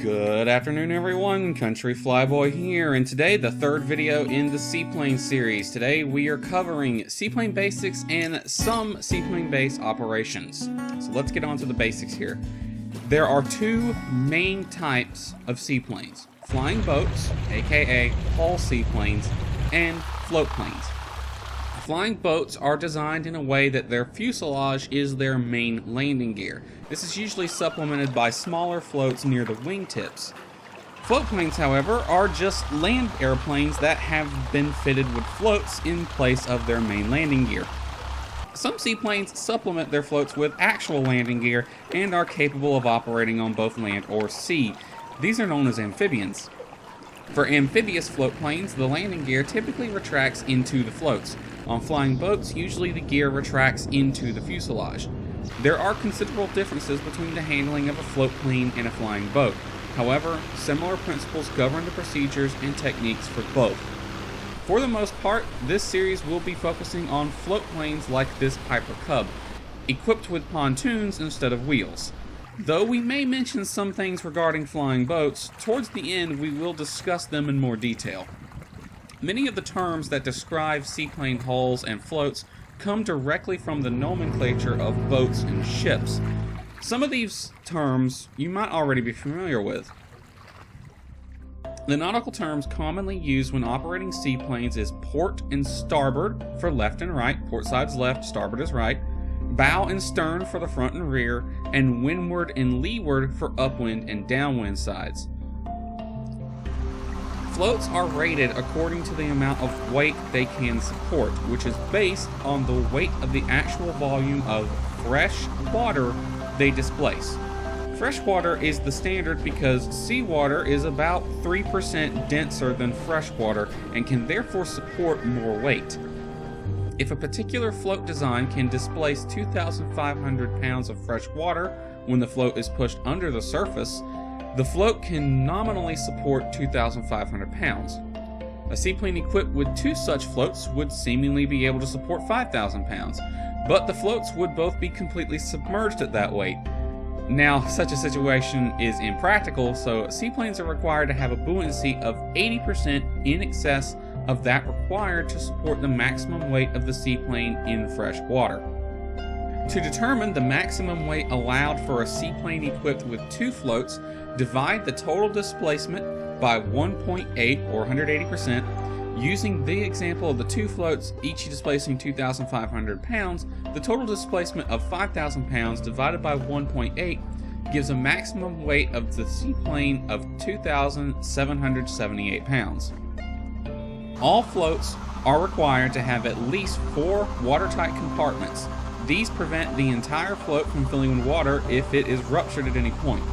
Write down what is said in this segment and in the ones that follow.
Good afternoon everyone, Country Flyboy here, and today the third video in the Seaplane series. Today we are covering seaplane basics and some seaplane-based operations. So let's get on to the basics here. There are two main types of seaplanes: flying boats, aka hull seaplanes, and float planes. Flying boats are designed in a way that their fuselage is their main landing gear. This is usually supplemented by smaller floats near the wingtips. Float planes, however, are just land airplanes that have been fitted with floats in place of their main landing gear. Some seaplanes supplement their floats with actual landing gear and are capable of operating on both land or sea. These are known as amphibians. For amphibious float planes, the landing gear typically retracts into the floats. On flying boats, usually the gear retracts into the fuselage. There are considerable differences between the handling of a float plane and a flying boat. However, similar principles govern the procedures and techniques for both. For the most part, this series will be focusing on float planes like this Piper Cub, equipped with pontoons instead of wheels. Though we may mention some things regarding flying boats, towards the end we will discuss them in more detail. Many of the terms that describe seaplane hulls and floats come directly from the nomenclature of boats and ships. Some of these terms you might already be familiar with. The nautical terms commonly used when operating seaplanes is port and starboard for left and right, port side's left, starboard is right, bow and stern for the front and rear, and windward and leeward for upwind and downwind sides. Floats are rated according to the amount of weight they can support, which is based on the weight of the actual volume of fresh water they displace. Fresh water is the standard because seawater is about 3% denser than fresh water and can therefore support more weight. If a particular float design can displace 2,500 pounds of fresh water when the float is pushed under the surface, the float can nominally support 2,500 pounds. A seaplane equipped with two such floats would seemingly be able to support 5,000 pounds, but the floats would both be completely submerged at that weight. Now, such a situation is impractical, so seaplanes are required to have a buoyancy of 80% in excess of that required to support the maximum weight of the seaplane in fresh water. To determine the maximum weight allowed for a seaplane equipped with two floats, divide the total displacement by 1.8 or 180%. Using the example of the two floats, each displacing 2,500 pounds, the total displacement of 5,000 pounds divided by 1.8 gives a maximum weight of the seaplane of 2,778 pounds. All floats are required to have at least 4 watertight compartments. These prevent the entire float from filling with water if it is ruptured at any point.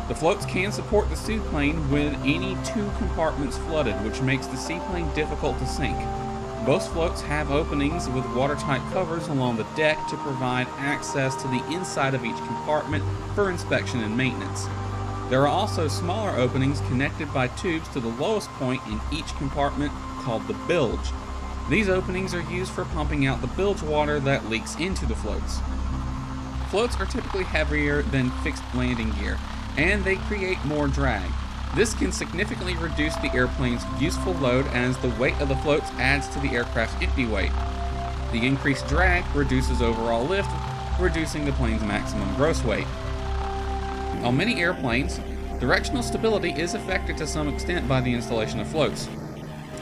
The floats can support the seaplane with any 2 compartments flooded, which makes the seaplane difficult to sink. Most floats have openings with watertight covers along the deck to provide access to the inside of each compartment for inspection and maintenance. There are also smaller openings connected by tubes to the lowest point in each compartment called the bilge. These openings are used for pumping out the bilge water that leaks into the floats. Floats are typically heavier than fixed landing gear, and they create more drag. This can significantly reduce the airplane's useful load as the weight of the floats adds to the aircraft's empty weight. The increased drag reduces overall lift, reducing the plane's maximum gross weight. On many airplanes, directional stability is affected to some extent by the installation of floats.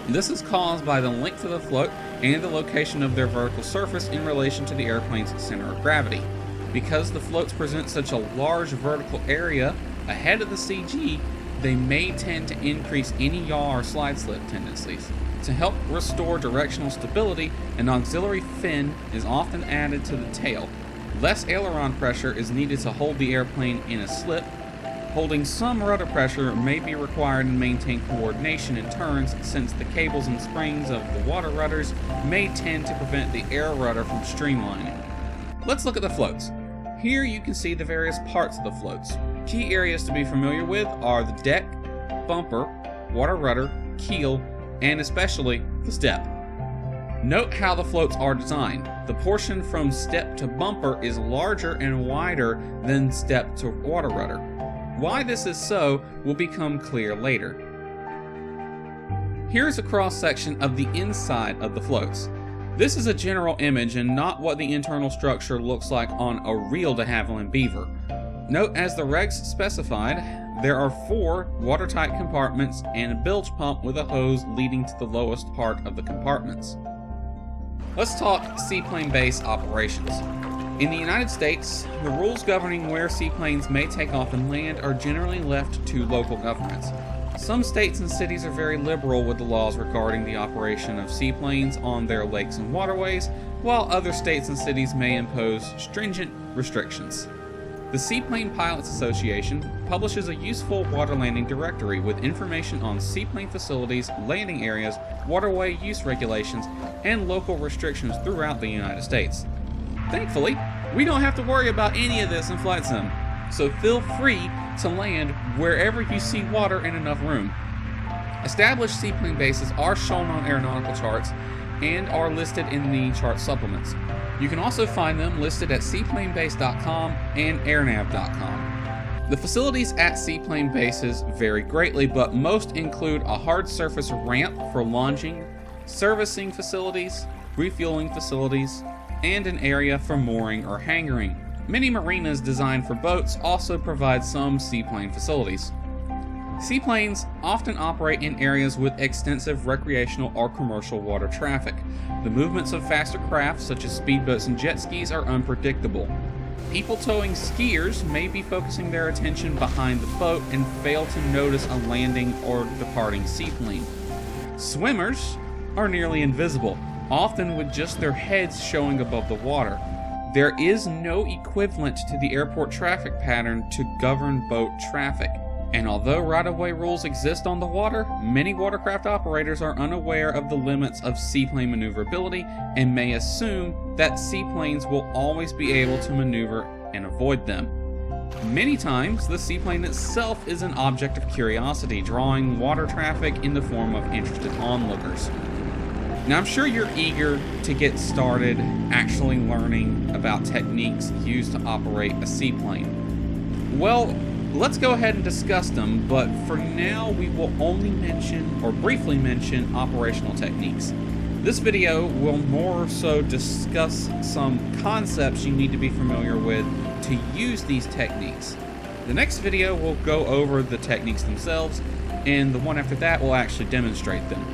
This is caused by the length of the float and the location of their vertical surface in relation to the airplane's center of gravity. Because the floats present such a large vertical area ahead of the CG, they may tend to increase any yaw or slide slip tendencies. To help restore directional stability, an auxiliary fin is often added to the tail. Less aileron pressure is needed to hold the airplane in a slip. Holding some rudder pressure may be required to maintain coordination in turns, since the cables and springs of the water rudders may tend to prevent the air rudder from streamlining. Let's look at the floats. Here you can see the various parts of the floats. Key areas to be familiar with are the deck, bumper, water rudder, keel, and especially the step. Note how the floats are designed. The portion from step to bumper is larger and wider than step to water rudder. Why this is so will become clear later. Here's a cross-section of the inside of the floats. This is a general image and not what the internal structure looks like on a real de Havilland Beaver. Note, as the regs specified, there are 4 watertight compartments and a bilge pump with a hose leading to the lowest part of the compartments. Let's talk seaplane base operations. In the United States, the rules governing where seaplanes may take off and land are generally left to local governments. Some states and cities are very liberal with the laws regarding the operation of seaplanes on their lakes and waterways, while other states and cities may impose stringent restrictions. The Seaplane Pilots Association publishes a useful water landing directory with information on seaplane facilities, landing areas, waterway use regulations, and local restrictions throughout the United States. Thankfully, we don't have to worry about any of this in Flight Sim, so feel free to land wherever you see water and enough room. Established seaplane bases are shown on aeronautical charts and are listed in the chart supplements. You can also find them listed at seaplanebase.com and airnav.com. The facilities at seaplane bases vary greatly, but most include a hard surface ramp for launching, servicing facilities, refueling facilities, and an area for mooring or hangaring. Many marinas designed for boats also provide some seaplane facilities. Seaplanes often operate in areas with extensive recreational or commercial water traffic. The movements of faster craft, such as speedboats and jet skis, are unpredictable. People towing skiers may be focusing their attention behind the boat and fail to notice a landing or departing seaplane. Swimmers are nearly invisible, often with just their heads showing above the water. There is no equivalent to the airport traffic pattern to govern boat traffic. And although right-of-way rules exist on the water, many watercraft operators are unaware of the limits of seaplane maneuverability and may assume that seaplanes will always be able to maneuver and avoid them. Many times, the seaplane itself is an object of curiosity, drawing water traffic in the form of interested onlookers. Now, I'm sure you're eager to get started actually learning about techniques used to operate a seaplane. Well, let's go ahead and discuss them, but for now we will only mention or briefly mention operational techniques. This video will more so discuss some concepts you need to be familiar with to use these techniques. The next video will go over the techniques themselves, and the one after that will actually demonstrate them.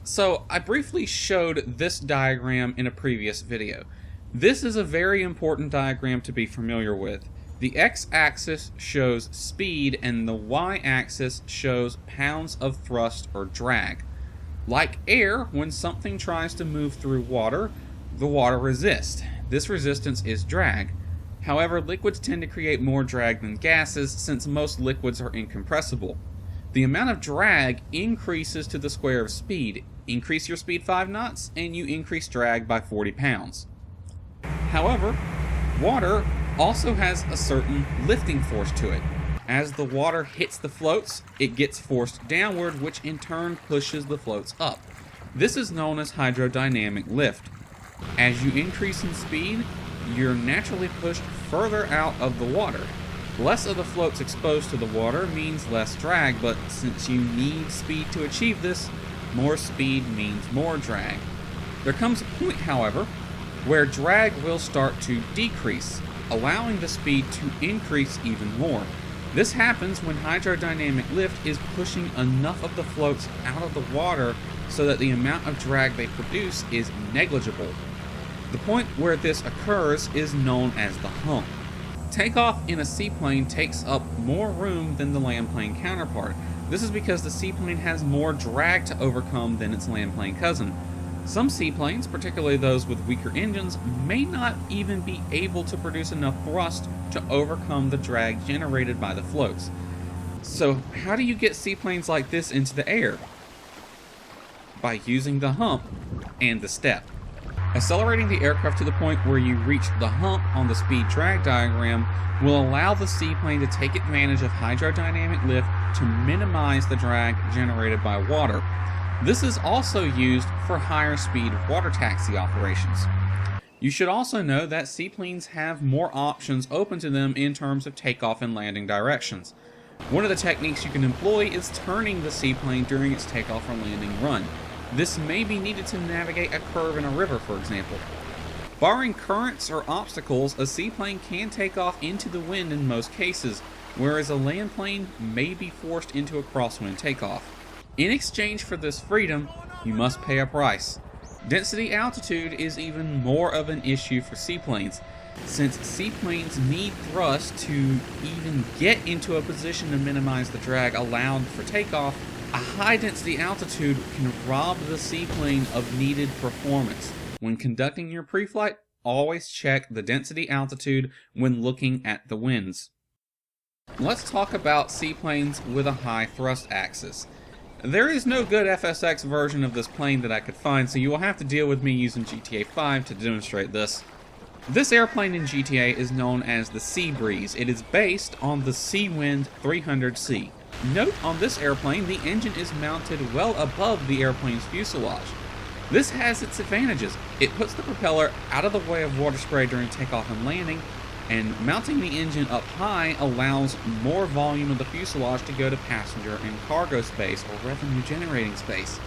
So, I briefly showed this diagram in a previous video. This is a very important diagram to be familiar with. The x-axis shows speed and the y-axis shows pounds of thrust or drag. Like air, when something tries to move through water, the water resists. This resistance is drag. However, liquids tend to create more drag than gases since most liquids are incompressible. The amount of drag increases to the square of speed. Increase your speed 5 knots and you increase drag by 40 pounds. However, water also has a certain lifting force to it. As the water hits the floats, it gets forced downward, which in turn pushes the floats up. This is known as hydrodynamic lift. As you increase in speed, you're naturally pushed further out of the water. Less of the floats exposed to the water means less drag, but since you need speed to achieve this, more speed means more drag. There comes a point, however, where drag will start to decrease, allowing the speed to increase even more. This happens when hydrodynamic lift is pushing enough of the floats out of the water so that the amount of drag they produce is negligible. The point where this occurs is known as the hump. Takeoff in a seaplane takes up more room than the landplane counterpart. This is because the seaplane has more drag to overcome than its landplane cousin. Some seaplanes, particularly those with weaker engines, may not even be able to produce enough thrust to overcome the drag generated by the floats. So how do you get seaplanes like this into the air? By using the hump and the step. Accelerating the aircraft to the point where you reach the hump on the speed drag diagram will allow the seaplane to take advantage of hydrodynamic lift to minimize the drag generated by water. This is also used for higher speed water taxi operations. You should also know that seaplanes have more options open to them in terms of takeoff and landing directions. One of the techniques you can employ is turning the seaplane during its takeoff or landing run. This may be needed to navigate a curve in a river, for example. Barring currents or obstacles, a seaplane can take off into the wind in most cases, whereas a land plane may be forced into a crosswind takeoff. In exchange for this freedom, you must pay a price. Density altitude is even more of an issue for seaplanes, since seaplanes need thrust to even get into a position to minimize the drag allowed for takeoff. A high density altitude can rob the seaplane of needed performance. When conducting your pre-flight, always check the density altitude when looking at the winds. Let's talk about seaplanes with a high thrust axis. There is no good FSX version of this plane that I could find, so you will have to deal with me using GTA 5 to demonstrate this. This airplane in GTA is known as the Sea Breeze. It is based on the Seawind 300C. Note on this airplane, the engine is mounted well above the airplane's fuselage. This has its advantages. It puts the propeller out of the way of water spray during takeoff and landing, and mounting the engine up high allows more volume of the fuselage to go to passenger and cargo space or revenue generating space.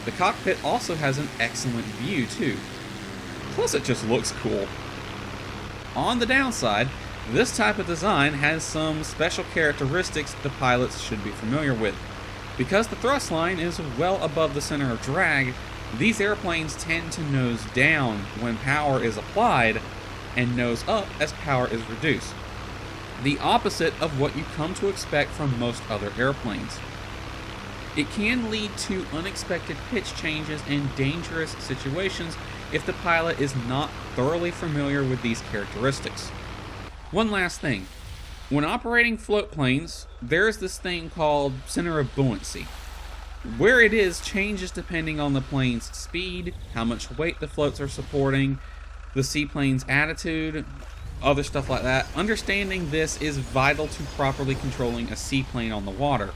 The cockpit also has an excellent view too. Plus it just looks cool. On the downside, this type of design has some special characteristics the pilots should be familiar with. Because the thrust line is well above the center of drag, these airplanes tend to nose down when power is applied and nose up as power is reduced. The opposite of what you come to expect from most other airplanes. It can lead to unexpected pitch changes and dangerous situations if the pilot is not thoroughly familiar with these characteristics. One last thing. When operating float planes, there's this thing called center of buoyancy. Where it is changes depending on the plane's speed, how much weight the floats are supporting, the seaplane's attitude, other stuff like that. Understanding this is vital to properly controlling a seaplane on the water.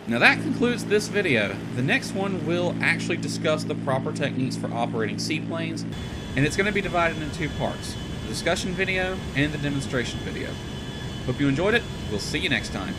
Now that concludes this video. The next one will actually discuss the proper techniques for operating seaplanes, and it's going to be divided into two parts, the discussion video and the demonstration video. Hope you enjoyed it. We'll see you next time.